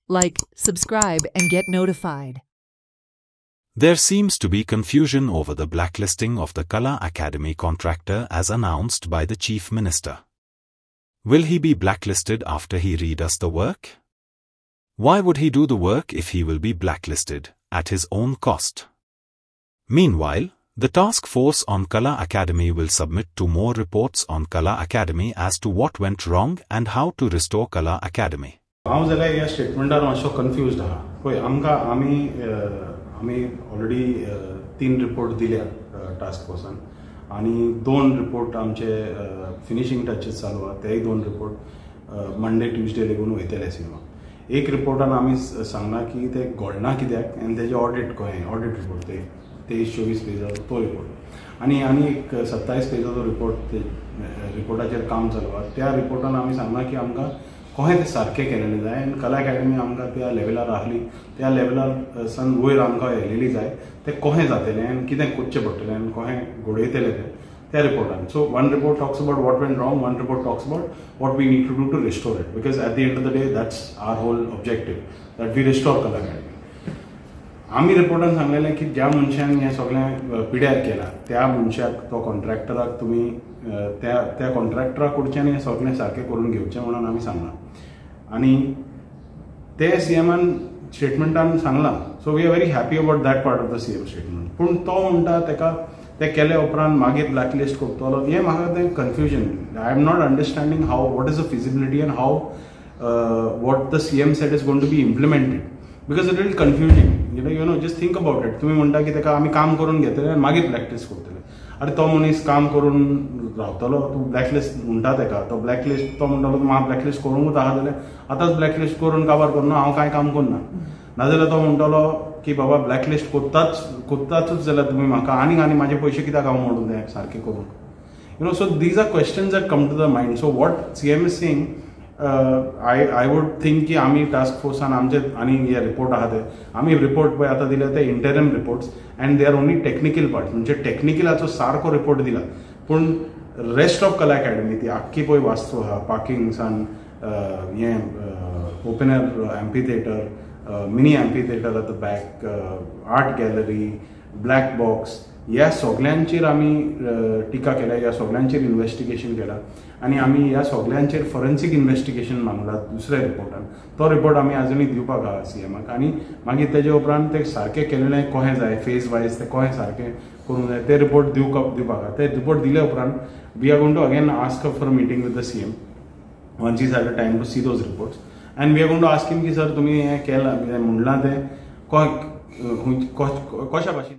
Like, subscribe and get notified. There seems to be confusion over the blacklisting of the Kala Academy contractor as announced by the Chief Minister. Will he be blacklisted after he redoes the work? Why would he do the work if he will be blacklisted, at his own cost? Meanwhile, the task force on Kala Academy will submit 2 more reports on Kala Academy as to what went wrong and how to restore Kala Academy. हांव जाल्यार ह्या स्टेटमेंटार मातसो confused आहा. पळय आमी already 3 report दिल्या task फोर्सान आनी 2 report आमचे फिनिशिंग टचेस चालू आहा. तेय 2 रिपोर्ट मंडे ट्युजडे लेगून वयतले सिनेमा. एक रिपोर्टान आमी सांगला की ते घडना कित्याक आनी तेजे ऑडिट रिपोर्ट ते 23-24 पेजाचो तो रिपोर्ट आनी एक 27 पेजाचो रिपोर्टाचेर काम चालू आहा. त्या रिपोर्टान आमी सांगला की आमकां कहें ते सारकें केलेलें जाय आनी कला अकॅडमी आमकां त्या लेवलार आहली त्या लेवलार सान वयर आमकां व्हेलेली जाय. ते कहें जातलें आनी कितें करचें पडटलें आनी कहें घडयतले ते त्या रिपोर्टान. सो 1 report talks about what went wrong, 1 report talks about what we need to do to restore it, because at the end of the day that's our whole objective, that we restore कला academy. आमी रिपोर्टान सांगलेलें की ज्या मनशान हें सगळें पिड्यार केलां त्या मनशाक तो कॉन्ट्रॅक्टराक तुमी त्या कॉन्ट्रॅक्टरा कडच्यान हें सगळें सारकें करून घेवचें म्हणून आमी सांगलां आनी ते सीएमान स्टेटमेंटान सांगलां. So we are very happy about that part of the CM statement. पूण तो म्हणटा तेका ते केले उपरांत मागीर ब्लॅकलिस्ट करतलो. हें म्हाका तें confusion. I am not understanding how what is the feasibility and how what the CM said is going to be implemented, because it is confusing. You know just think about it. तुम्ही म्हणटा की तेका आमी काम करून घेतले आनी मागीर ब्लॅकलिस्ट करतले. अरे तो मनीस काम करून रावतलो, तूं ब्लॅकलिस्ट म्हणटा तेका तो ब्लॅकलिस्ट तो म्हणटालो म्हाका ब्लॅकलिस्ट करूंकूच आहा जाल्यार आतांच ब्लॅकलिस्ट करून काबार करना, हांव कांय काम करना. नाजाल्यार तो म्हणटालो की बाबा ब्लॅकलिस्ट कोत्ताच जाल्यार तुमी म्हाका आनी म्हाजे पयशे कित्याक हांव मोडूं जाय सारके करून. You know, so these are questions that come to the mind. So what CM is saying, I would think की आमी टास्क फोर्सान आमचे आनी हे रिपोर्ट आहा ते आमी रिपोर्ट पळय आतां दिले ते interim reports and they are only technical part. म्हणजे टेक्निकलाचो सारको रिपोर्ट दिला, पूण रेस्ट ऑफ कला अकॅडमी ती आख्खी पळय वास्तू आहा, पार्किंग्सान हें open air amphi theatre, mini amphi theatre at the back, art gallery, black box, ह्या सगळ्यांचेर आमी टिका केल्या, ह्या सगळ्यांचेर इन्व्हेस्टिगेशन केलां आनी आमी ह्या सगळ्यांचेर फॉरेन्सीक इन्व्हेस्टिगेशन मागलां दुसऱ्या रिपोर्टान. तो रिपोर्ट आमी आजुनूय दिवपाक आहा सीएमाक आनी मागीर तेजे उपरांत ते सारकें केलेलें कहें जाय फेज वायज ते कहें सारकें करूंक जाय ते रिपोर्ट दिवपाक आहा. ते रिपोर्ट दिले उपरांत we are going to again ask for a meeting with the CM once is had a time to see those reports and we are going to ask him की सर तुमी हें केलां म्हणलां ते कशा भाशेन